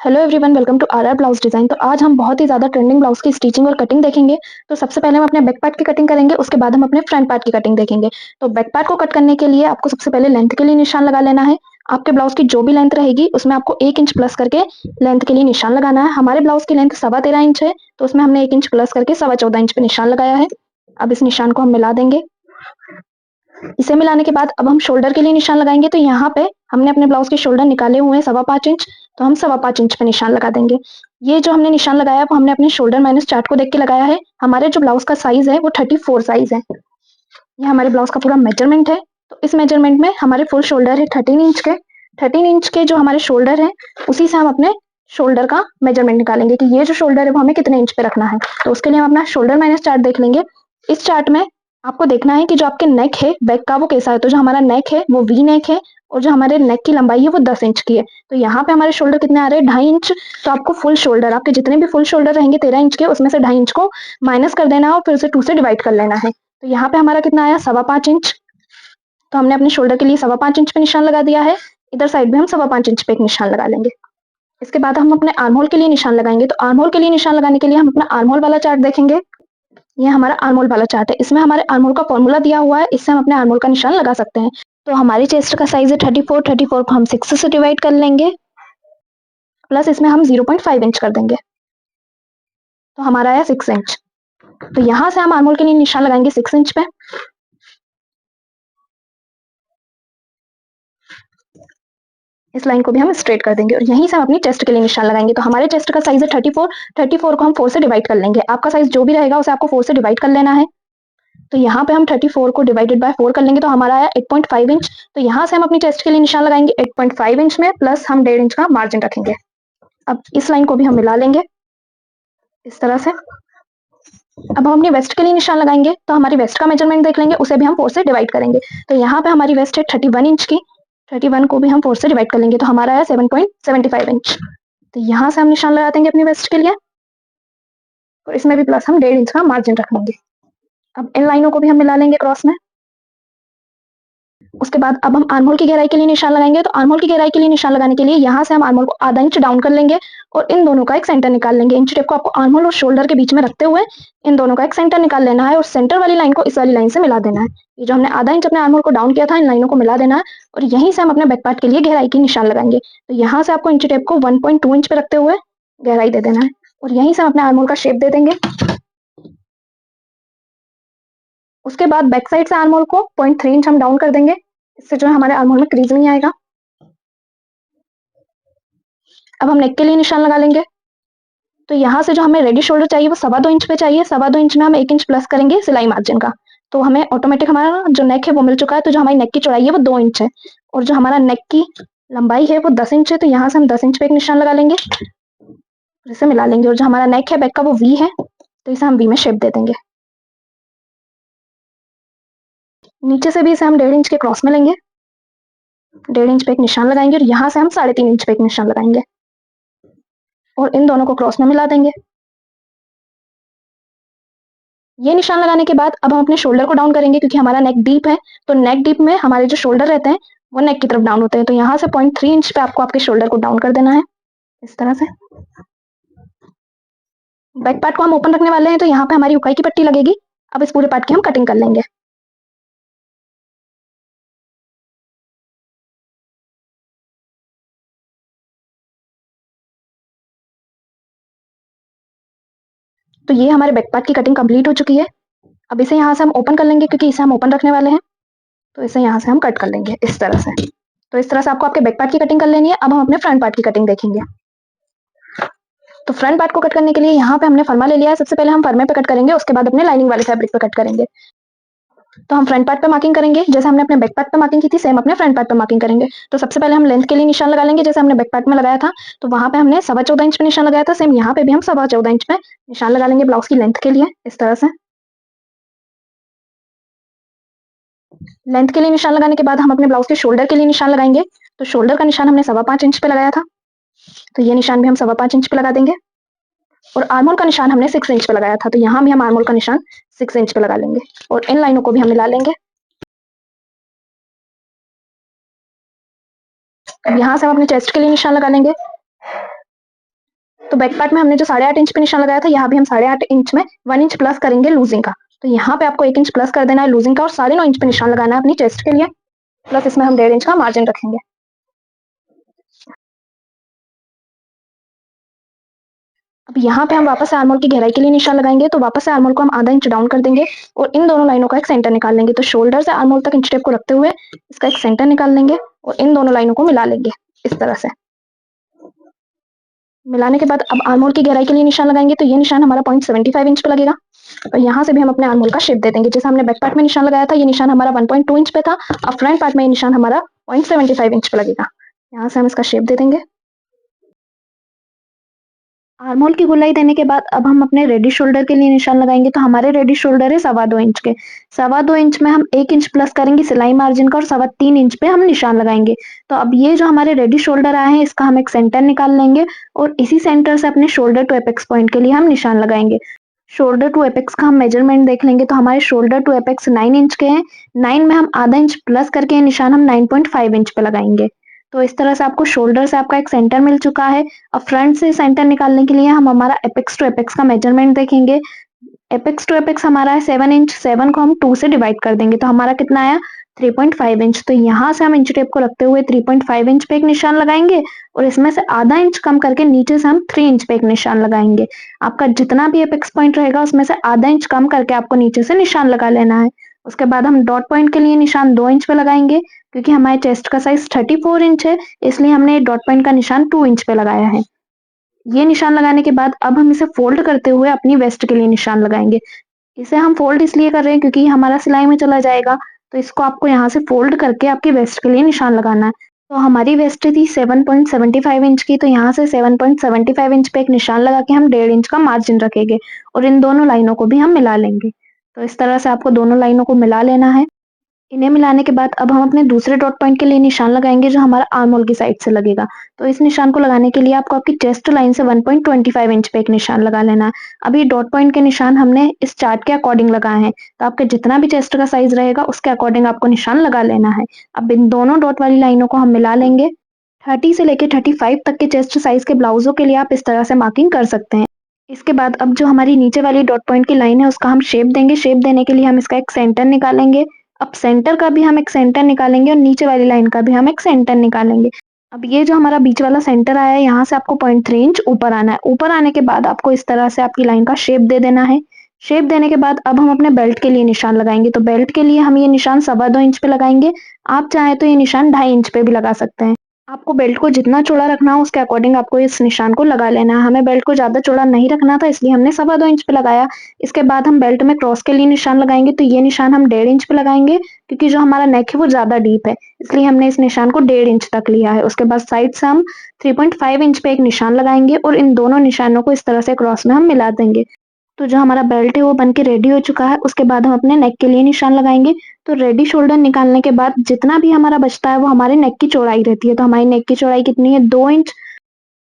Hello everyone, welcome to our blouse design. तो आज हम बहुत ही ज़्यादा ट्रेंडिंग ब्लाउज की स्टिचिंग और कटिंग देखेंगे। तो सबसे पहले हम अपने बैक पार्ट की कटिंग करेंगे, उसके बाद हम अपने फ्रंट पार्ट की कटिंग देखेंगे। तो बैक पार्ट को कट करने के लिए आपको सबसे पहले लेंथ के लिए निशान लगा लेना है। आपके ब्लाउज की जो भी लेंथ रहेगी उसमें आपको 1 इंच प्लस करके लेंथ के लिए निशान लगाना है। हमारे ब्लाउज की लेंथ 13.25 इंच है, तो उसमें हमने 1 इंच प्लस करके 14.25 इंच पे निशान लगाया है। अब इस निशान को हम मिला देंगे। इसे मिलाने के बाद अब हम शोल्डर के लिए निशान लगाएंगे। तो यहाँ पे हमने अपने ब्लाउज के शोल्डर निकाले हुए हैं 5.25 इंच, तो हम 5.25 इंच पे निशान लगा देंगे। ये जो हमने निशान लगाया वो हमने अपने शोल्डर माइनस चार्ट को देख के लगाया है। हमारे जो ब्लाउज का साइज है वो 34 साइज है। ये हमारे ब्लाउज का पूरा मेजरमेंट है। तो इस मेजरमेंट में हमारे फुल शोल्डर है 13 इंच के। 13 इंच के जो हमारे शोल्डर है उसी से हम अपने शोल्डर का मेजरमेंट निकालेंगे कि ये जो शोल्डर है वो हमें कितने इंच पे रखना है। तो उसके लिए हम अपना शोल्डर माइनस चार्ट देख लेंगे। इस चार्ट में आपको देखना है कि जो आपके नेक है बैक का वो कैसा है। तो जो हमारा नेक है वो वी नेक है और जो हमारे नेक की लंबाई है वो 10 इंच की है। तो यहाँ पे हमारे शोल्डर कितने आ रहे हैं, 2.5 इंच। तो आपको फुल शोल्डर, आपके जितने भी फुल शोल्डर रहेंगे 13 इंच के, उसमें से 2.5 इंच को माइनस कर देना है और फिर उसे 2 से डिवाइड कर लेना है। तो यहाँ पे हमारा कितना आया, 5.25 इंच। तो हमने अपने शोल्डर के लिए 5.25 इंच पे निशान लगा दिया है। इधर साइड भी हम 5.25 इंच पे एक निशान लगा लेंगे। इसके बाद हम अपने आर्म होल के लिए निशान लगाएंगे। तो आर्म होल के लिए निशान लगाने के लिए हम अपना आर्म होल वाला चार्ट देखेंगे। ये हमारा आर्म होल वाला चार्ट है। इसमें हमारे आर्म होल का फॉर्मूला दिया हुआ है, इससे हम अपने आर्म होल का निशान लगा सकते हैं। तो हमारी चेस्ट का साइज है 34। 34 को हम 6 से डिवाइड कर लेंगे, प्लस इसमें हम 0.5 इंच कर देंगे, तो हमारा आया 6 इंच। तो यहाँ से हम आर्म होल के लिए निशान लगाएंगे 6 इंच पे। इस लाइन को भी हम स्ट्रेट कर देंगे और यहीं से हम अपनी चेस्ट के लिए निशान लगाएंगे। तो हमारे चेस्ट का साइज है 34। 34 को हम 4 से डिवाइड कर लेंगे। आपका साइज जो भी रहेगा उसे आपको 4 से डिवाइड कर लेना है। तो यहाँ पे हम 34 को डिवाइडेड बाय 4 कर लेंगे, तो हमारा आया 8.5 इंच। तो यहाँ से हम अपनी चेस्ट के लिए निशान लगाएंगे 8.5 इंच में, प्लस हम 1.5 इंच का मार्जिन रखेंगे। अब इस लाइन को भी हम मिला लेंगे इस तरह से। अब हम अपनी वेस्ट के लिए निशान लगाएंगे। तो हमारी वेस्ट का मेजरमेंट देख लेंगे, उसे भी हम 4 से डिवाइड करेंगे। तो यहाँ पे हमारी वेस्ट है 31 इंच की। 31 को भी हम 4 से डिवाइड कर लेंगे, तो हमारा है 7.75 इंच। तो यहाँ से हम निशान लगा देंगे अपनी वेस्ट के लिए और इसमें भी प्लस हम 1.5 इंच का मार्जिन रख लेंगे। अब इन लाइनों को भी हम मिला लेंगे क्रॉस में। उसके बाद अब हम आर्म होल की गहराई के लिए निशान लगाएंगे। तो आर्म होल की गहराई के लिए निशान लगाने के लिए यहाँ से हम आर्म होल को आधा इंच डाउन कर लेंगे और इन दोनों का एक सेंटर निकाल लेंगे। इंच टेप को आपको आर्म होल और शोल्डर के बीच में रखते हुए इन दोनों का एक सेंटर निकाल लेना है और सेंटर वाली लाइन को इस वाली लाइन से मिला देना है। ये जो हमने आधा इंच अपने आर्म होल को डाउन किया था, इन लाइनों को मिला देना है और यहीं से हम अपने बैक पार्ट के लिए गहराई की निशान लगाएंगे। तो यहाँ से आपको इंच टेप को 1.2 इंच पे रखते हुए गहराई दे देना है और यहीं से हम अपने आर्म होल का शेप दे देंगे। उसके बाद बैक साइड से आर्म होल को 0.3 इंच हम डाउन कर देंगे। इससे जो है हमारे आर्म होल में क्रीज नहीं आएगा। अब हम नेक के लिए निशान लगा लेंगे। तो यहाँ से जो हमें रेडी शोल्डर चाहिए वो 2.25 इंच पे चाहिए। 2.25 इंच में हम 1 इंच प्लस करेंगे सिलाई मार्जिन का। तो हमें ऑटोमेटिक हमारा जो नेक है वो मिल चुका है। तो जो हमारी नेक की चौड़ाई है वो 2 इंच है और जो हमारा नेक की लंबाई है वो 10 इंच है। तो यहाँ से हम 10 इंच पे एक निशान लगा लेंगे, इसे मिला लेंगे और जो हमारा नेक है बैक का वो वी है, तो इसे हम वी में शेप दे देंगे। नीचे से भी इसे हम 1.5 इंच के क्रॉस में लेंगे, 1.5 इंच पे एक निशान लगाएंगे और यहाँ से हम 3.5 इंच पे एक निशान लगाएंगे और इन दोनों को क्रॉस में मिला देंगे। ये निशान लगाने के बाद अब हम अपने शोल्डर को डाउन करेंगे, क्योंकि हमारा नेक डीप है। तो नेक डीप में हमारे जो शोल्डर रहते हैं वो नेक की तरफ डाउन होते हैं। तो यहाँ से 0.3 इंच पे आपको आपके शोल्डर को डाउन कर देना है इस तरह से। बैक पार्ट को हम ओपन रखने वाले हैं, तो यहाँ पे हमारी उकाई की पट्टी लगेगी। अब इस पूरे पार्ट की हम कटिंग कर लेंगे। तो ये हमारे बैक पार्ट की कटिंग कंप्लीट हो चुकी है। अब इसे यहाँ से हम ओपन कर लेंगे, क्योंकि इसे हम ओपन रखने वाले हैं। तो इसे यहाँ से हम कट कर लेंगे इस तरह से। तो इस तरह से आपको आपके बैक पार्ट की कटिंग कर लेनी है। अब हम अपने फ्रंट पार्ट की कटिंग देखेंगे। तो फ्रंट पार्ट को कट करने के लिए यहाँ पे हमने फरमा ले लिया है। सबसे पहले हम फर्मे पे कट करेंगे, उसके बाद अपने लाइनिंग वाले फैब्रिक पे कट करेंगे। तो हम फ्रंट पार्ट पे मार्किंग करेंगे, जैसे हमने अपने बैक पार्ट पे मार्किंग की थी सेम अपने फ्रंट पार्ट पे मार्किंग करेंगे। तो सबसे पहले हम लेंथ के लिए निशान लगा लेंगे, जैसे हमने बैक पार्ट में लगाया था। तो वहां पे हमने 14.25 इंच पे निशान लगाया था, सेम यहाँ पे भी हम 14.25 इंच पे निशान लगा लेंगे ब्लाउज की लेंथ के लिए इस तरह से। लेंथ के लिए निशान लगाने के बाद हम अपने ब्लाउज के शोल्डर के लिए निशान लगाएंगे। तो शोल्डर का निशान हमने 5.25 इंच पे लगाया था, तो ये निशान भी हम 5.25 इंच पे लगा देंगे। और आर्मोल का निशान हमने 6 इंच पे लगाया था, तो यहाँ भी हम आर्मोल का निशान 6 इंच पे लगा लेंगे और इन लाइनों को भी हम मिला लेंगे। अब यहाँ से हम अपने चेस्ट के लिए निशान लगा लेंगे। तो बैक पार्ट में हमने जो 8.5 इंच पे निशान लगाया था, यहाँ भी हम 8.5 इंच में 1 इंच प्लस करेंगे लूजिंग का। तो यहाँ पे आपको 1 इंच प्लस कर देना है लूजिंग का और 9.5 इंच पे निशान लगाना है अपनी चेस्ट के लिए, प्लस इसमें हम 1.5 इंच का मार्जिन रखेंगे। अब यहाँ पे हम वापस से आर्महोल की गहराई के लिए निशान लगाएंगे, तो वापस से आर्महोल को हम आधा इंच डाउन कर देंगे और इन दोनों लाइनों का एक सेंटर निकाल लेंगे। तो शोल्डर से आर्महोल तक इंच टेप को रखते हुए इसका एक सेंटर निकाल लेंगे और इन दोनों लाइनों को मिला लेंगे इस तरह से। मिलाने के बाद अब आर्महोल की गहराई के लिए निशान लगाएंगे, तो ये निशान हमारा 0.75 इंच पे लगेगा और यहाँ से भी हम अपने आर्महोल का शेप दे देंगे। जैसे हमने बैक पार्ट में निशान लगाया था, ये निशान हमारा 1.2 इंच पे था, अब फ्रंट पार्ट में ये निशान हमारा 0.75 इंच पे लगेगा। यहाँ से हम इसका शेप दे देंगे। आर्महोल की गोलाई देने के बाद अब हम अपने रेडी शोल्डर के लिए निशान लगाएंगे, तो हमारे रेडी शोल्डर है 2.25 इंच के। 2.25 इंच में हम 1 इंच प्लस करेंगे सिलाई मार्जिन का और 3.25 इंच पे हम निशान लगाएंगे। तो अब ये जो हमारे रेडी शोल्डर आए हैं, इसका हम एक सेंटर निकाल लेंगे और इसी सेंटर से अपने शोल्डर टू एपेक्स पॉइंट के लिए हम निशान लगाएंगे। शोल्डर टू एपेक्स का हम मेजरमेंट देख लेंगे, तो हमारे शोल्डर टू एपेक्स 9 इंच के हैं। 9 में हम आधा इंच प्लस करके निशान हम 9.5 इंच पे लगाएंगे। तो इस तरह से आपको शोल्डर से आपका एक सेंटर मिल चुका है। अब फ्रंट से सेंटर निकालने के लिए हम हमारा एपेक्स टू एपेक्स का मेजरमेंट देखेंगे। एपेक्स टू एपेक्स हमारा है 7 इंच। 7 को हम 2 से डिवाइड कर देंगे, तो हमारा कितना आया 3.5 इंच। तो यहाँ से हम इंच टेप को रखते हुए 3.5 इंच पे एक निशान लगाएंगे और इसमें से आधा इंच कम करके नीचे से हम 3 इंच पे एक निशान लगाएंगे। आपका जितना भी एपेक्स पॉइंट रहेगा उसमें से आधा इंच कम करके आपको नीचे से निशान लगा लेना है। उसके बाद हम डॉट पॉइंट के लिए निशान 2 इंच पे लगाएंगे, क्योंकि हमारे चेस्ट का साइज 34 इंच है, इसलिए हमने डॉट पॉइंट का निशान 2 इंच पे लगाया है। ये निशान लगाने के बाद अब हम इसे फोल्ड करते हुए अपनी वेस्ट के लिए निशान लगाएंगे। इसे हम फोल्ड इसलिए कर रहे हैं क्योंकि हमारा सिलाई में चला जाएगा, तो इसको आपको यहाँ से फोल्ड करके आपकी वेस्ट के लिए निशान लगाना है। तो हमारी वेस्ट थी 7.75 इंच की, तो यहाँ से 7.75 इंच पे एक निशान लगा के हम 1.5 इंच का मार्जिन रखेंगे और इन दोनों लाइनों को भी हम मिला लेंगे। तो इस तरह से आपको दोनों लाइनों को मिला लेना है। इन्हें मिलाने के बाद अब हम अपने दूसरे डॉट पॉइंट के लिए निशान लगाएंगे, जो हमारा आर्म होल की साइड से लगेगा। तो इस निशान को लगाने के लिए आपको आपकी चेस्ट लाइन से 1.25 इंच पे एक निशान लगा लेना है। अब ये डॉट पॉइंट के निशान हमने इस चार्ट के अकॉर्डिंग लगाए हैं, तो आपके जितना भी चेस्ट का साइज रहेगा उसके अकॉर्डिंग आपको निशान लगा लेना है। अब इन दोनों डॉट वाली लाइनों को हम मिला लेंगे। 30 से लेके 35 तक के चेस्ट साइज के ब्लाउजों के लिए आप इस तरह से मार्किंग कर सकते हैं। इसके बाद अब जो हमारी नीचे वाली डॉट पॉइंट की लाइन है उसका हम शेप देंगे। शेप देने के लिए हम इसका एक सेंटर निकालेंगे। अब सेंटर का भी हम एक सेंटर निकालेंगे और नीचे वाली लाइन का भी हम एक सेंटर निकालेंगे। अब ये जो हमारा बीच वाला सेंटर आया है, यहाँ से आपको 0.3 इंच ऊपर आना है। ऊपर आने के बाद आपको इस तरह से आपकी लाइन का शेप दे देना है। शेप देने के बाद अब हम अपने बेल्ट के लिए निशान लगाएंगे। तो बेल्ट के लिए हम ये निशान 2.25 इंच पे लगाएंगे। आप चाहें तो ये निशान 2.5 इंच पे भी लगा सकते हैं। आपको बेल्ट को जितना चौड़ा रखना हो उसके अकॉर्डिंग आपको इस निशान को लगा लेना है। हमें बेल्ट को ज़्यादा चौड़ा नहीं रखना था, इसलिए हमने 2.25 इंच पे लगाया। इसके बाद हम बेल्ट में क्रॉस के लिए निशान लगाएंगे, तो ये निशान हम 1.5 इंच पे लगाएंगे, क्योंकि जो हमारा नेक है वो ज़्यादा डीप है, इसलिए हमने इस निशान को 1.5 इंच तक लिया है। उसके बाद साइड से हम 3.5 इंच पे एक निशान लगाएंगे और इन दोनों निशानों को इस तरह से क्रॉस में हम मिला देंगे। तो जो हमारा बेल्ट है वो बन के रेडी हो चुका है। उसके बाद हम अपने नेक के लिए निशान लगाएंगे। तो रेडी शोल्डर निकालने के बाद जितना भी हमारा बचता है वो हमारे नेक की चौड़ाई रहती है। तो हमारी नेक की चौड़ाई कितनी है 2 इंच।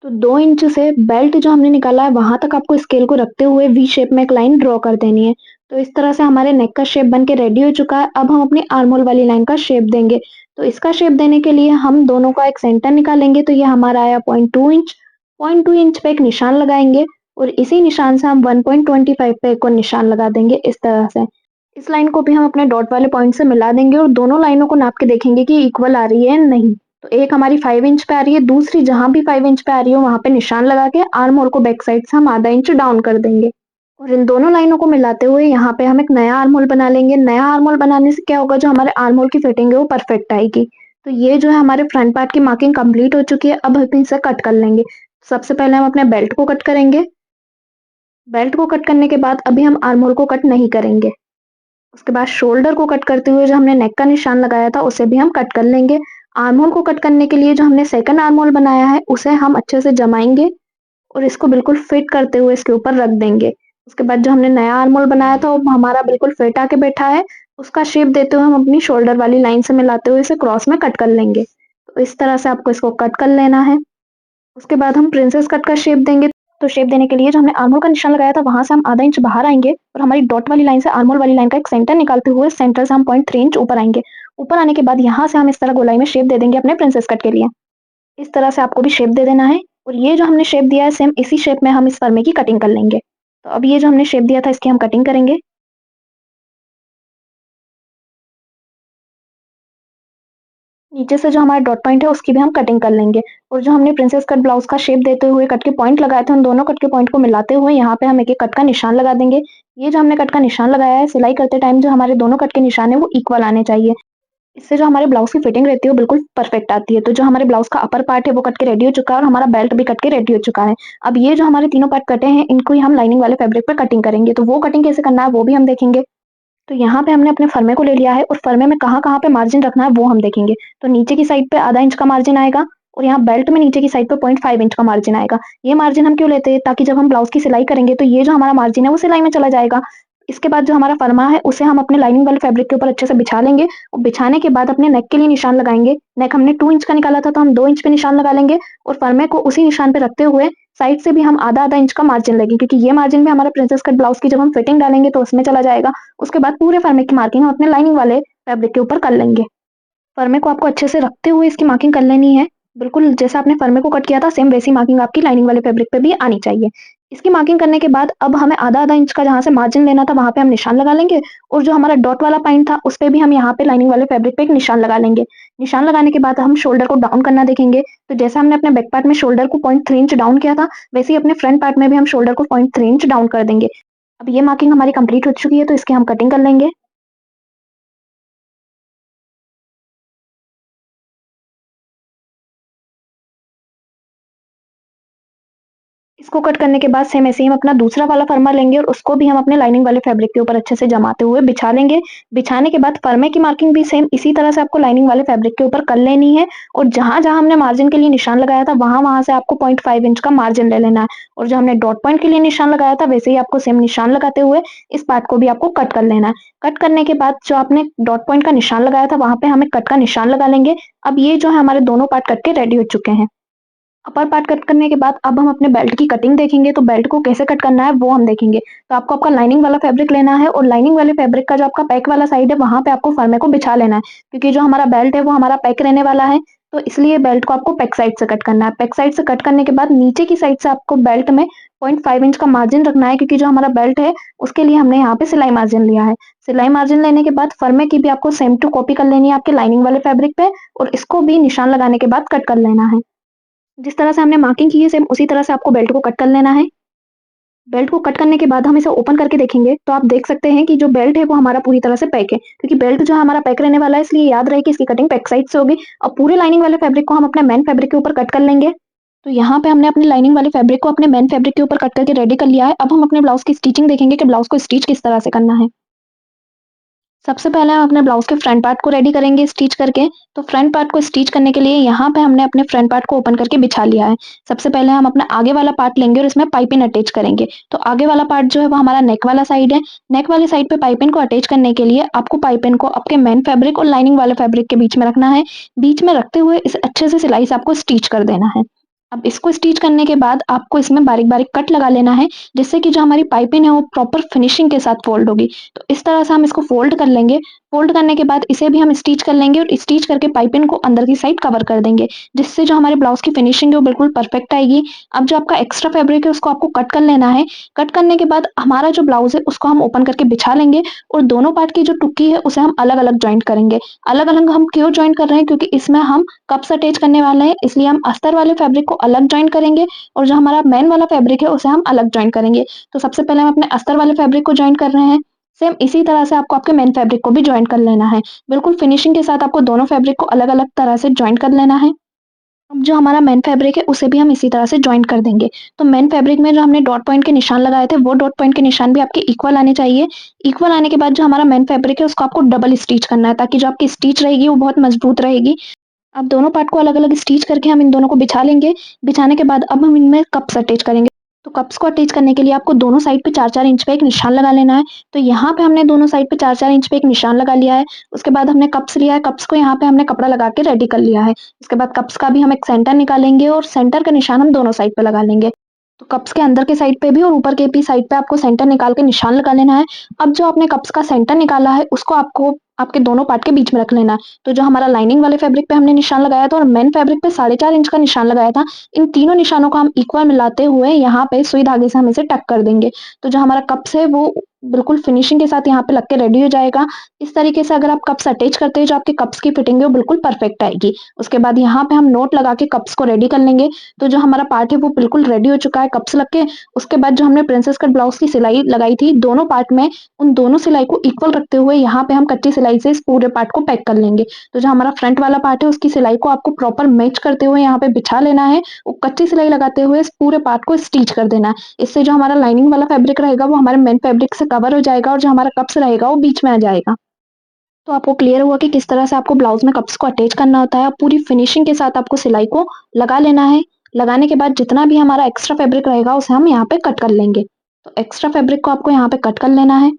तो 2 इंच से बेल्ट जो हमने निकाला है वहां तक आपको स्केल को रखते हुए वी शेप में एक लाइन ड्रॉ कर देनी है। तो इस तरह से हमारे नेक का शेप बन के रेडी हो चुका है। अब हम अपनी आर्म होल वाली लाइन का शेप देंगे। तो इसका शेप देने के लिए हम दोनों का एक सेंटर निकालेंगे। तो ये हमारा आया 0.2 इंच। 0.2 इंच पे एक निशान लगाएंगे और इसी निशान से हम 1.25 पे एक और निशान लगा देंगे इस तरह से। इस लाइन को भी हम अपने डॉट वाले पॉइंट से मिला देंगे और दोनों लाइनों को नाप के देखेंगे कि इक्वल आ रही है या नहीं। तो एक हमारी 5 इंच पे आ रही है, दूसरी जहां भी 5 इंच पे आ रही है वहां पे निशान लगा के आर्म होल को बैक साइड से हम आधा इंच डाउन कर देंगे और इन दोनों लाइनों को मिलाते हुए यहाँ पे हम एक नया आर्म होल बना लेंगे। नया आर्म होल बनाने से क्या होगा, जो हमारे आर्म होल की फिटिंग है वो परफेक्ट आएगी। तो ये जो है हमारे फ्रंट पार्ट की मार्किंग कंप्लीट हो चुकी है। अब हम इसे कट कर लेंगे। सबसे पहले हम अपने बेल्ट को कट करेंगे। बेल्ट को कट करने के बाद अभी हम आर्म होल को कट नहीं करेंगे। उसके बाद शोल्डर को कट करते हुए जो हमने नेक का निशान लगाया था उसे भी हम कट कर लेंगे। आर्म होल को कट करने के लिए जो हमने सेकंड आर्म होल बनाया है उसे हम अच्छे से जमाएंगे और इसको बिल्कुल फिट करते हुए इसके ऊपर रख देंगे। उसके बाद जो हमने नया आर्म होल बनाया था वो हमारा बिल्कुल फिट आके बैठा है। उसका शेप देते हुए हम अपनी शोल्डर वाली लाइन से मिलाते हुए इसे क्रॉस में कट कर लेंगे। तो इस तरह से आपको इसको कट कर लेना है। उसके बाद हम प्रिंसेस कट का शेप देंगे। तो शेप देने के लिए जो हमने आर्म होल का निशान लगाया था वहां से हम आधा इंच बाहर आएंगे और हमारी डॉट वाली लाइन से आर्म होल वाली लाइन का एक सेंटर निकालते हुए सेंटर से हम 0.3 इंच ऊपर आएंगे। ऊपर आने के बाद यहाँ से हम इस तरह गोलाई में शेप दे देंगे अपने प्रिंसेस कट के लिए। इस तरह से आपको भी शेप दे देना है। और ये जो हमने शेप दिया है सेम इसी शेप में हम इस फर्मे की कटिंग कर लेंगे। तो अब ये जो हमने शेप दिया था इसकी हम कटिंग करेंगे। नीचे से जो हमारा डॉट पॉइंट है उसकी भी हम कटिंग कर लेंगे। और जो हमने प्रिंसेस कट ब्लाउज का शेप देते हुए कट के पॉइंट लगाए थे उन दोनों कट के पॉइंट को मिलाते हुए यहाँ पे हम एक एक कट का निशान लगा देंगे। ये जो हमने कट का निशान लगाया है सिलाई करते टाइम जो हमारे दोनों कट के निशान है वो इक्वल आने चाहिए। इससे जो हमारे ब्लाउज की फिटिंग रहती है वो बिल्कुल परफेक्ट आती है। तो जो हमारे ब्लाउज का अपर पार्ट है वो कट के रेडी हो चुका है और हमारा बेल्ट भी कट के रेडी हो चुका है। अब ये जो हमारे तीनों पार्ट कटे हैं इनको ही हम लाइनिंग वाले फैब्रिक पे कटिंग करेंगे। तो वो कटिंग कैसे करना है वो भी हम देखेंगे। तो यहाँ पे हमने अपने फर्मे को ले लिया है और फर्मे में कहाँ-कहाँ पे मार्जिन रखना है वो हम देखेंगे। तो नीचे की साइड पे आधा इंच का मार्जिन आएगा और यहाँ बेल्ट में नीचे की साइड पे 0.5 इंच का मार्जिन आएगा। ये मार्जिन हम क्यों लेते हैं? ताकि जब हम ब्लाउज की सिलाई करेंगे तो ये जो हमारा मार्जिन है वो सिलाई में चला जाएगा। इसके बाद जो हमारा फर्मा है उसे हम अपने लाइनिंग वाले फैब्रिक के ऊपर अच्छे से बिछा लेंगे और बिछाने के बाद अपने नेक के लिए निशान लगाएंगे। नेक हमने 2 इंच का निकाला था तो हम 2 इंच पे निशान लगा लेंगे और फर्मे को उसी निशान पे रखते हुए साइड से भी हम आधा-आधा इंच का मार्जिन लेंगे क्योंकि ये मार्जिन भी हमारा प्रिंसेस कट ब्लाउज की जब हम फिटिंग डालेंगे तो उसमें चला जाएगा। उसके बाद पूरे फर्मे की मार्किंग हम अपने लाइनिंग वाले फैब्रिक के ऊपर कर लेंगे। फर्मे को आपको अच्छे से रखते हुए इसकी मार्किंग कर लेनी है। बिल्कुल जैसा आपने फर्मे को कट किया था सेम वैसी मार्किंग आपकी लाइनिंग वाले फैब्रिक पे भी आनी चाहिए। इसकी मार्किंग करने के बाद अब हमें आधा-आधा इंच का जहाँ से मार्जिन लेना था वहाँ पे हम निशान लगा लेंगे और जो हमारा डॉट वाला पॉइंट था उस पे भी हम यहाँ पे लाइनिंग वाले फैब्रिक पे एक निशान लगा लेंगे। निशान लगाने के बाद हम शोल्डर को डाउन करना देखेंगे। तो जैसे हमने अपने बैक पार्ट में शोल्डर को 0.3 इंच डाउन किया था वैसे ही अपने फ्रंट पार्ट में भी हम शोल्डर को 0.3 इंच डाउन कर देंगे। अब ये मार्किंग हमारी कंप्लीट हो चुकी है तो इसकी हम कटिंग कर लेंगे। इसको कट करने के बाद सेम ऐसे ही हम अपना दूसरा वाला फर्मा लेंगे और उसको भी हम अपने लाइनिंग वाले फैब्रिक के ऊपर अच्छे से जमाते हुए बिछा लेंगे। बिछाने के बाद फर्मे की मार्किंग भी सेम इसी तरह से आपको लाइनिंग वाले फैब्रिक के ऊपर कर लेनी है और जहाँ-जहाँ हमने मार्जिन के लिए निशान लगाया था वहाँ-वहाँ से आपको 0.5 इंच का मार्जिन ले लेना है और जो हमने डॉट पॉइंट के लिए निशान लगाया था वैसे ही आपको सेम निशान लगाते हुए इस पार्ट को भी आपको कट कर लेना है। कट करने के बाद जो आपने डॉट पॉइंट का निशान लगाया था वहाँ पे हम एक कट का निशान लगा लेंगे। अब ये जो है हमारे दोनों पार्ट कट के रेडी हो चुके हैं। अपर पार्ट कट करने के बाद अब हम अपने बेल्ट की कटिंग देखेंगे तो बेल्ट को कैसे कट करना है वो हम देखेंगे। तो आपको आपका लाइनिंग वाला फैब्रिक लेना है और लाइनिंग वाले फैब्रिक का जो आपका पैक वाला साइड है वहाँ पे आपको फर्मे को बिछा लेना है क्योंकि जो हमारा बेल्ट है वो हमारा पैक रहने वाला है। तो इसलिए बेल्ट को आपको पैक साइड से कट करना है। पैक साइड से कट करने के बाद नीचे की साइड से आपको बेल्ट में 0.5 इंच का मार्जिन रखना है क्योंकि जो हमारा बेल्ट है उसके लिए हमने यहाँ पे सिलाई मार्जिन लिया है। सिलाई मार्जिन लेने के बाद फर्मे की भी आपको सेम टू कॉपी कर लेनी है आपके लाइनिंग वाले फैब्रिक पे और इसको भी निशान लगाने के बाद कट कर लेना है। जिस तरह से हमने मार्किंग की है सेम उसी तरह से आपको बेल्ट को कट कर लेना है। बेल्ट को कट करने के बाद हम इसे ओपन करके देखेंगे तो आप देख सकते हैं कि जो बेल्ट है वो हमारा पूरी तरह से पैक है क्योंकि बेल्ट जो है हमारा पैक रहने वाला है इसलिए याद रहे कि इसकी कटिंग पैक साइड से होगी। अब पूरे लाइनिंग वाले फैब्रिक को हम अपने मेन फैब्रिक के ऊपर कट कर लेंगे। तो यहाँ पे हमने अपनी लाइनिंग वाले फैब्रिक को अपने मेन फैब्रिक के ऊपर कट करके रेडी कर लिया है। अब हम अपने ब्लाउज की स्टिचिंग देखेंगे कि ब्लाउज को स्टिच किस तरह से करना है। सबसे पहले हम अपने ब्लाउज के फ्रंट पार्ट को रेडी करेंगे स्टिच करके। तो फ्रंट पार्ट को स्टिच करने के लिए यहाँ पे हमने अपने फ्रंट पार्ट को ओपन करके बिछा लिया है। सबसे पहले हम अपना आगे वाला पार्ट लेंगे और इसमें पाइपिंग अटैच करेंगे। तो आगे वाला पार्ट जो है वो हमारा नेक वाला साइड है। नेक वाली साइड पे पाइपिंग को अटैच करने के लिए आपको पाइपिंग को आपके मेन फैब्रिक और लाइनिंग वाले फैब्रिक के बीच में रखना है। बीच में रखते हुए इसे अच्छे से सिलाई से आपको स्टिच कर देना है। अब इसको स्टिच करने के बाद आपको इसमें बारीक-बारीक कट लगा लेना है जिससे कि जो हमारी पाइपिंग है वो प्रॉपर फिनिशिंग के साथ फोल्ड होगी। तो इस तरह से हम इसको फोल्ड कर लेंगे। फोल्ड करने के बाद इसे भी हम स्टिच कर लेंगे और स्टिच करके पाइपिंग को अंदर की साइड कवर कर देंगे जिससे जो हमारे ब्लाउज की फिनिशिंग है वो बिल्कुल परफेक्ट आएगी। अब जो आपका एक्स्ट्रा फैब्रिक है उसको आपको कट कर लेना है। कट करने के बाद हमारा जो ब्लाउज है उसको हम ओपन करके बिछा लेंगे और दोनों पार्ट की जो टुक्की है उसे हम अलग-अलग जॉइंट करेंगे। अलग-अलग हम क्यों जॉइंट कर रहे हैं क्योंकि इसमें हम कप्स अटैच करने वाले हैं इसलिए हम अस्तर वाले फैब्रिक को अलग जॉइंट करेंगे और जो हमारा मेन वाला फैब्रिक है उसे हम अलग जॉइंट करेंगे। तो सबसे पहले हम अपने अस्तर वाले फैब्रिक को जॉइंट कर रहे हैं। सेम इसी तरह से आपको आपके मेन फैब्रिक को भी जॉइंट कर लेना है। बिल्कुल फिनिशिंग के साथ आपको दोनों फैब्रिक को अलग-अलग तरह से जॉइंट कर लेना है। अब जो हमारा मेन फैब्रिक है उसे भी हम इसी तरह से जॉइंट कर देंगे। तो मेन फैब्रिक में जो हमने डॉट पॉइंट के निशान लगाए थे वो डॉट पॉइंट के निशान भी आपके इक्वल आने चाहिए। इक्वल आने के बाद जो हमारा मेन फैब्रिक है उसको आपको डबल स्टिच करना है ताकि जो आपकी स्टिच रहेगी वो बहुत मजबूत रहेगी। अब दोनों पार्ट को अलग-अलग स्टिच करके हम इन दोनों को बिछा लेंगे। बिछाने के बाद अब हम इनमें कप्स अटैच करेंगे। तो कप्स को अटैच करने के लिए आपको दोनों साइड पे 4-4 इंच पे एक निशान लगा लेना है। तो यहाँ पे हमने दोनों साइड पे 4-4 इंच पे एक निशान लगा लिया है। उसके बाद हमने कप्स लिया है, कप्स को यहाँ पे हमने कपड़ा लगा के रेडी कर लिया है। उसके बाद कप्स का भी हम एक सेंटर निकालेंगे और सेंटर का निशान हम दोनों साइड पे लगा लेंगे। तो कप्स के अंदर के साइड पे भी और ऊपर के भी साइड पे आपको सेंटर निकाल के निशान लगा लेना है। अब जो आपने कप्स का सेंटर निकाला है उसको आपको आपके दोनों पार्ट के बीच में रख लेना है। तो जो हमारा लाइनिंग वाले फैब्रिक पे हमने निशान लगाया था और मेन फैब्रिक पे 4.5 इंच का निशान लगाया था, इन तीनों निशानों को हम इक्वल मिलाते हुए यहाँ पे सुई धागे से हम इसे टक कर देंगे। तो जो हमारा कप्स है वो बिल्कुल फिनिशिंग के साथ यहाँ पे लग के रेडी हो जाएगा। इस तरीके से अगर आप कप्स अटैच करते हैं, जो आपके कप्स की फिटिंग है वो बिल्कुल परफेक्ट आएगी। उसके बाद यहाँ पे हम नोट लगा के कप्स को रेडी कर लेंगे। तो जो हमारा पार्ट है वो बिल्कुल रेडी हो चुका है कप्स लग के। उसके बाद जो हमने प्रिंसेस कट ब्लाउज की सिलाई लगाई थी दोनों पार्ट में, उन दोनों सिलाई को इक्वल रखते हुए यहाँ पे हम कच्ची सिलाई से इस पूरे पार्ट को पैक कर लेंगे। तो जो हमारा फ्रंट वाला पार्ट है उसकी सिलाई को आपको प्रॉपर मैच करते हुए यहाँ पे बिछा लेना है और कच्ची सिलाई लगाते हुए इस पूरे पार्ट को स्टिच कर देना है। इससे जो हमारा लाइनिंग वाला फैब्रिक रहेगा वो हमारे मेन फैब्रिक से कवर हो जाएगा और जो हमारा कप्स रहेगा वो बीच में आ जाएगा। तो आपको क्लियर हुआ कि किस तरह से आपको ब्लाउज में कप्स को अटैच करना होता है। पूरी फिनिशिंग के साथ आपको सिलाई को लगा लेना है। लगाने के बाद जितना भी हमारा एक्स्ट्रा फैब्रिक रहेगा उसे हम यहाँ पे कट कर लेंगे। तो एक्स्ट्रा फैब्रिक को आपको यहाँ पे कट कर लेना है।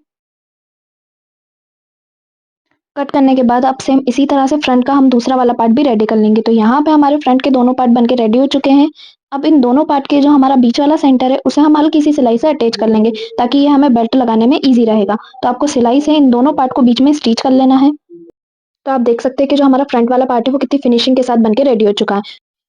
कट करने के बाद अब सेम इसी तरह से फ्रंट का हम दूसरा वाला पार्ट भी रेडी कर लेंगे। तो यहाँ पे हमारे फ्रंट के दोनों पार्ट बनके रेडी हो चुके हैं। अब इन दोनों पार्ट के जो हमारा बीच वाला सेंटर है उसे हम हल्की सी सिलाई से अटैच कर लेंगे ताकि ये हमें बेल्ट लगाने में ईज़ी रहेगा। तो आपको सिलाई से इन दोनों पार्ट को बीच में स्टिच कर लेना है। तो आप देख सकते हैं कि जो हमारा फ्रंट वाला पार्ट है वो कितनी फिनिशिंग के साथ बनके रेडी हो चुका है।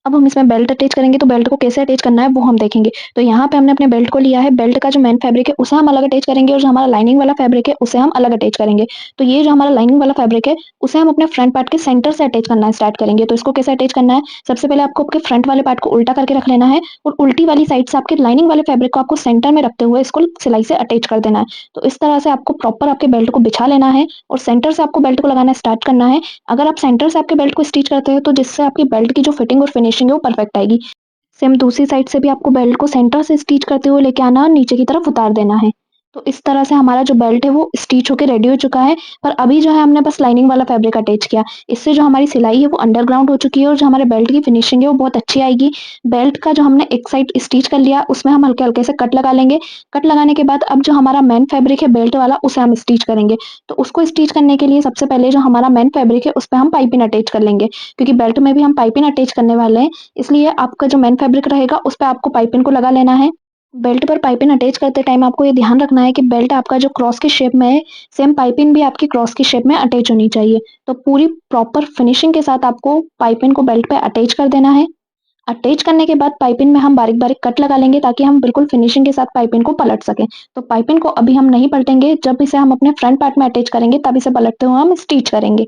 अब हम इसमें बेल्ट अटैच करेंगे तो बेल्ट को कैसे अटैच करना है वो हम देखेंगे। तो यहाँ पे हमने अपने बेल्ट को लिया है, बेल्ट का जो मेन फैब्रिक है उसे हम अलग अटैच करेंगे और जो हमारा लाइनिंग वाला फैब्रिक है उसे हम अलग अटैच करेंगे। तो ये जो हमारा लाइनिंग वाला फैब्रिक है उसे हम अपने फ्रंट पार्ट के सेंटर से अटैच करना स्टार्ट करेंगे। तो इसको कैसे अटैच करना है, सबसे पहले आपको आपके फ्रंट वाले पार्ट को उल्टा करके रख लेना है और उल्टी वाली साइड से आपके लाइनिंग वाले फैब्रिक को आपको सेंटर में रखते हुए इसको सिलाई से अटैच कर देना है। तो इस तरह से आपको प्रॉपर आपके बेल्ट को बिछा लेना है और सेंटर से आपको बेल्ट को लगाना स्टार्ट करना है। अगर आप सेंटर से आपके बेल्ट को स्टिच करते हैं तो जिससे आपकी बेल्ट की जो फिटिंग और फिनिशिंग है वो परफेक्ट आएगी। सेम दूसरी साइड से भी आपको बेल्ट को सेंटर से स्टिच करते हुए लेके आना और नीचे की तरफ उतार देना है। तो इस तरह से हमारा जो बेल्ट है वो स्टिच होके रेडी हो चुका है। पर अभी जो है हमने बस लाइनिंग वाला फैब्रिक अटैच किया। इससे जो हमारी सिलाई है वो अंडरग्राउंड हो चुकी है और जो हमारे बेल्ट की फिनिशिंग है वो बहुत अच्छी आएगी। बेल्ट का जो हमने एक साइड स्टिच कर लिया उसमें हम हल्के-हल्के से कट लगा लेंगे। कट लगाने के बाद अब जो हमारा मेन फैब्रिक है बेल्ट वाला उसे हम स्टिच करेंगे। तो उसको स्टिच करने के लिए सबसे पहले जो हमारा मेन फैब्रिक है उस पे हम पाइपिंग अटैच कर लेंगे। क्योंकि बेल्ट में भी हम पाइपिंग अटैच करने वाले हैं। इसलिए आपका जो मेन फैब्रिक रहेगा उस पे आपको पाइपिंग को लगा लेना है। बेल्ट पर पाइपिंग अटैच करते टाइम आपको ये ध्यान रखना है कि बेल्ट आपका जो क्रॉस की शेप में है, सेम पाइपिंग भी आपकी क्रॉस की शेप में अटैच होनी चाहिए। तो पूरी प्रॉपर फिनिशिंग के साथ आपको पाइपिंग को बेल्ट पे अटैच कर देना है। अटैच करने के बाद पाइपिंग में हम बारीक-बारीक कट लगा लेंगे ताकि हम बिल्कुल फिनिशिंग के साथ पाइपिंग को पलट सकें। तो पाइपिंग को अभी हम नहीं पलटेंगे, जब इसे हम अपने फ्रंट पार्ट में अटैच करेंगे तब इसे पलटते हुए हम स्टिच करेंगे।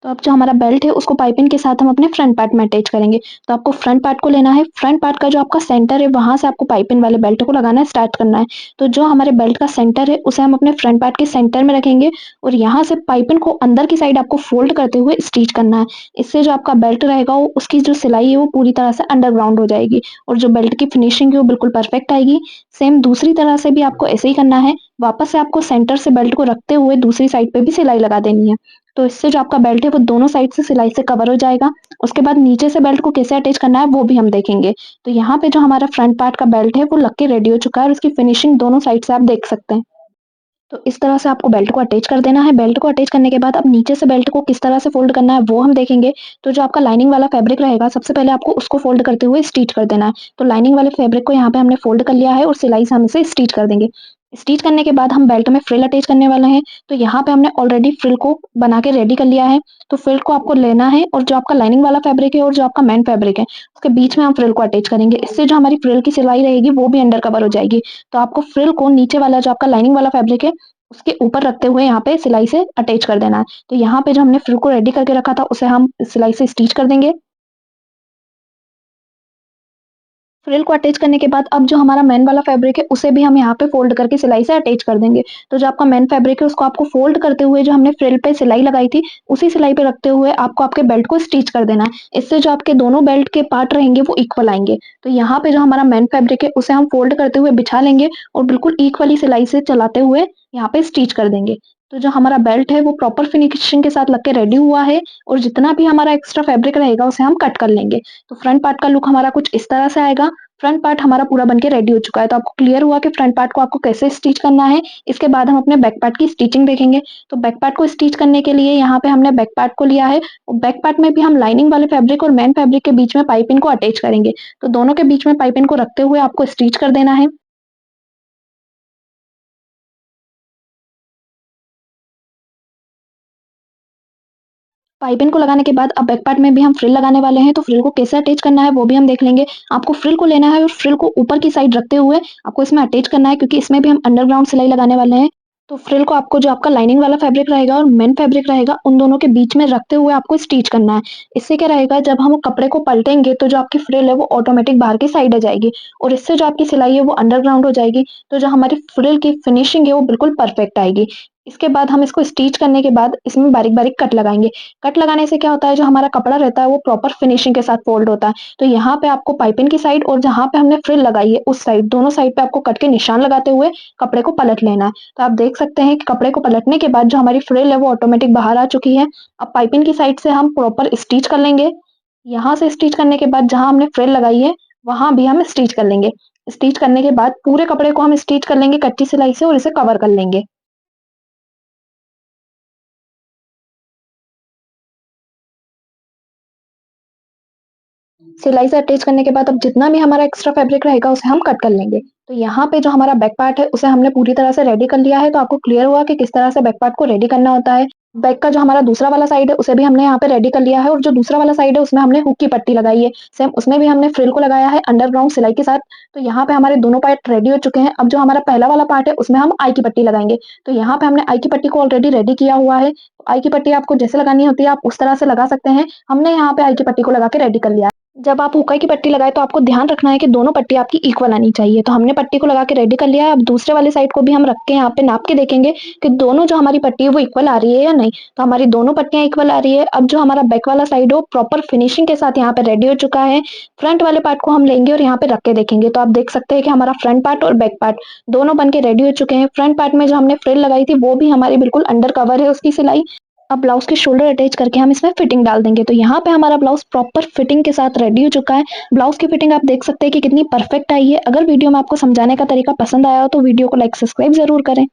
तो अब जो हमारा बेल्ट है उसको पाइपिंग के साथ हम अपने फ्रंट पार्ट में अटैच करेंगे। तो आपको फ्रंट पार्ट को लेना है, फ्रंट पार्ट का जो आपका सेंटर है वहाँ से आपको पाइपिंग वाले बेल्ट को लगाना स्टार्ट करना है। तो जो हमारे बेल्ट का सेंटर है उसे हम अपने फ्रंट पार्ट के सेंटर में रखेंगे और यहाँ से पाइपिंग को अंदर की साइड आपको फोल्ड करते हुए स्टिच करना है। इससे जो आपका बेल्ट रहेगा वो उसकी जो सिलाई है वो पूरी तरह से अंडरग्राउंड हो जाएगी और जो बेल्ट की फिनिशिंग है वो बिल्कुल परफेक्ट आएगी। सेम दूसरी तरह से भी आपको ऐसे ही करना है। वापस से आपको सेंटर से बेल्ट को रखते हुए दूसरी साइड पे भी सिलाई लगा देनी है। तो इससे जो आपका बेल्ट है वो दोनों साइड से सिलाई से कवर हो जाएगा। उसके बाद नीचे से बेल्ट को कैसे अटैच करना है वो भी हम देखेंगे। तो यहाँ पे जो हमारा फ्रंट पार्ट का बेल्ट है वो लग के रेडी हो चुका है और उसकी फिनिशिंग दोनों साइड से आप देख सकते हैं। तो इस तरह से आपको बेल्ट को अटैच कर देना है। बेल्ट को अटैच करने के बाद अब नीचे से बेल्ट को किस तरह से फ़ोल्ड करना है वो हम देखेंगे। तो जो आपका लाइनिंग वाला फैब्रिक रहेगा सबसे पहले आपको उसको फ़ोल्ड करते हुए स्टिच कर देना है। तो लाइनिंग वाले फैब्रिक को यहाँ पे हमने फ़ोल्ड कर लिया है और सिलाई से हम इसे स्टिच कर देंगे। स्टिच करने के बाद हम बेल्ट में फ्रिल अटैच करने वाले हैं। तो यहाँ पे हमने ऑलरेडी फ्रिल को बना के रेडी कर लिया है। तो फ्रिल को आपको लेना है और जो आपका लाइनिंग वाला फैब्रिक है और जो आपका मेन फैब्रिक है उसके बीच में हम फ्रिल को अटैच करेंगे। इससे जो हमारी फ्रिल की सिलाई रहेगी वो भी अंडर कवर हो जाएगी। तो आपको फ्रिल को नीचे वाला जो आपका लाइनिंग वाला फैब्रिक है उसके ऊपर रखते हुए यहाँ पे सिलाई से अटैच कर देना है। तो यहाँ पे जो हमने फ्रिल को रेडी करके रखा था उसे हम सिलाई से स्टिच कर देंगे। फ्रिल को अटैच करने के बाद अब जो हमारा मेन वाला फैब्रिक है उसे भी हम यहाँ पे फोल्ड करके सिलाई से अटैच कर देंगे। तो जो आपका मेन फैब्रिक है उसको आपको फोल्ड करते हुए जो हमने फ्रिल पे सिलाई लगाई थी उसी सिलाई पे रखते हुए आपको आपके बेल्ट को स्टिच कर देना है। इससे जो आपके दोनों बेल्ट के पार्ट रहेंगे वो इक्वल आएंगे। तो यहाँ पे जो हमारा मेन फैब्रिक है उसे हम फोल्ड करते हुए बिछा लेंगे और बिल्कुल इक्वली सिलाई से चलाते हुए यहाँ पे स्टिच कर देंगे। तो जो हमारा बेल्ट है वो प्रॉपर फिनिशिंग के साथ लग के रेडी हुआ है और जितना भी हमारा एक्स्ट्रा फैब्रिक रहेगा उसे हम कट कर लेंगे। तो फ्रंट पार्ट का लुक हमारा कुछ इस तरह से आएगा। फ्रंट पार्ट हमारा पूरा बनके रेडी हो चुका है। तो आपको क्लियर हुआ कि फ्रंट पार्ट को आपको कैसे स्टिच करना है। इसके बाद हम अपने बैक पार्ट की स्टिचिंग देखेंगे। तो बैक पार्ट को स्टिच करने के लिए यहाँ पे हमने बैक पार्ट को लिया है और बैक पार्ट में भी हम लाइनिंग वाले फैब्रिक और मेन फैब्रिक के बीच में पाइपिंग को अटैच करेंगे। तो दोनों के बीच में पाइपिंग को रखते हुए आपको स्टिच कर देना है। पाइपिंग को लगाने के बाद अब बैक पार्ट में भी हम फ्रिल लगाने वाले हैं, तो फ्रिल को कैसे अटैच करना है वो भी हम देख लेंगे। आपको फ्रिल को लेना है और फ्रिल को ऊपर की साइड रखते हुए आपको इसमें अटैच करना है, क्योंकि इसमें भी हम अंडरग्राउंड सिलाई लगाने वाले हैं। तो फ्रिल को आपको जो आपका लाइनिंग वाला फैब्रिक रहेगा और मेन फैब्रिक रहेगा, उन दोनों के बीच में रखते हुए आपको स्टिच करना है। इससे क्या रहेगा, जब हम कपड़े को पलटेंगे तो जो आपकी फ्रिल है वो ऑटोमेटिक बाहर की साइड आ जाएगी और इससे जो आपकी सिलाई है वो अंडरग्राउंड हो जाएगी। तो जो हमारी फ्रिल की फिनिशिंग है वो बिल्कुल परफेक्ट आएगी। इसके बाद हम इसको स्टिच करने के बाद इसमें बारीक-बारीक कट लगाएँगे। कट लगाने से क्या होता है, जो हमारा कपड़ा रहता है वो प्रॉपर फिनिशिंग के साथ फोल्ड होता है। तो यहाँ पे आपको पाइपिंग की साइड और जहाँ पे हमने फ्रिल लगाई है उस साइड, दोनों साइड पे आपको कट के निशान लगाते हुए कपड़े को पलट लेना है। तो आप देख सकते हैं कि कपड़े को पलटने के बाद जो हमारी फ्रिल है वो ऑटोमेटिक बाहर आ चुकी है। अब पाइपिंग की साइड से हम प्रॉपर स्टिच कर लेंगे। यहाँ से स्टिच करने के बाद जहाँ हमने फ्रिल लगाई है, वहाँ भी हम स्टिच कर लेंगे। स्टिच करने के बाद पूरे कपड़े को हम स्टिच कर लेंगे कच्ची सिलाई से और इसे कवर कर लेंगे। सिलाई से अटैच करने के बाद अब जितना भी हमारा एक्स्ट्रा फैब्रिक रहेगा उसे हम कट कर लेंगे। तो यहाँ पे जो हमारा बैक पार्ट है उसे हमने पूरी तरह से रेडी कर लिया है, तो आपको क्लियर हुआ कि किस तरह से बैक पार्ट को रेडी करना होता है। बैक का जो हमारा दूसरा वाला साइड है उसे भी हमने यहाँ पे रेडी कर लिया है और जो दूसरा वाला साइड है उसमें हमने हुक की पट्टी लगाई है। सेम उसमें भी हमने फ्रिल को लगाया है अंडरग्राउंड सिलाई के साथ। तो यहाँ पे हमारे दोनों पार्ट रेडी हो चुके हैं। अब जो हमारा पहला वाला पार्ट है उसमें हम आई की पट्टी लगाएँगे। तो यहाँ पे हमने आई की पट्टी को ऑलरेडी रेडी किया हुआ है। आई की पट्टी आपको जैसे लगानी होती है आप उस तरह से लगा सकते हैं। हमने यहाँ पे आई की पट्टी को लगा के रेडी कर लिया है। जब आप हुक्का की पट्टी लगाए तो आपको ध्यान रखना है कि दोनों पट्टी आपकी इक्वल आनी चाहिए। तो हमने पट्टी को लगा के रेडी कर लिया है। अब दूसरे वाली साइड को भी हम रख के यहाँ पे नाप के देखेंगे कि दोनों जो हमारी पट्टी है वो इक्वल आ रही है या नहीं। तो हमारी दोनों पट्टियाँ इक्वल आ रही है। अब जो हमारा बैक वाला साइड है वो प्रॉपर फिनिशिंग के साथ यहाँ पे रेडी हो चुका है। फ्रंट वाले पार्ट को हम लेंगे और यहाँ पे रख के देखेंगे। तो आप देख सकते हैं कि हमारा फ्रंट पार्ट और बैक पार्ट दोनों बन के रेडी हो चुके हैं। फ्रंट पार्ट में जो हमने फ्रिल लगाई थी वो भी हमारी बिल्कुल अंडर कवर है उसकी सिलाई। अब ब्लाउज के शोल्डर अटैच करके हम इसमें फिटिंग डाल देंगे। तो यहाँ पे हमारा ब्लाउज प्रॉपर फिटिंग के साथ रेडी हो चुका है। ब्लाउज की फिटिंग आप देख सकते हैं कि कितनी परफेक्ट आई है। अगर वीडियो में आपको समझाने का तरीका पसंद आया हो तो वीडियो को लाइक सब्सक्राइब जरूर करें।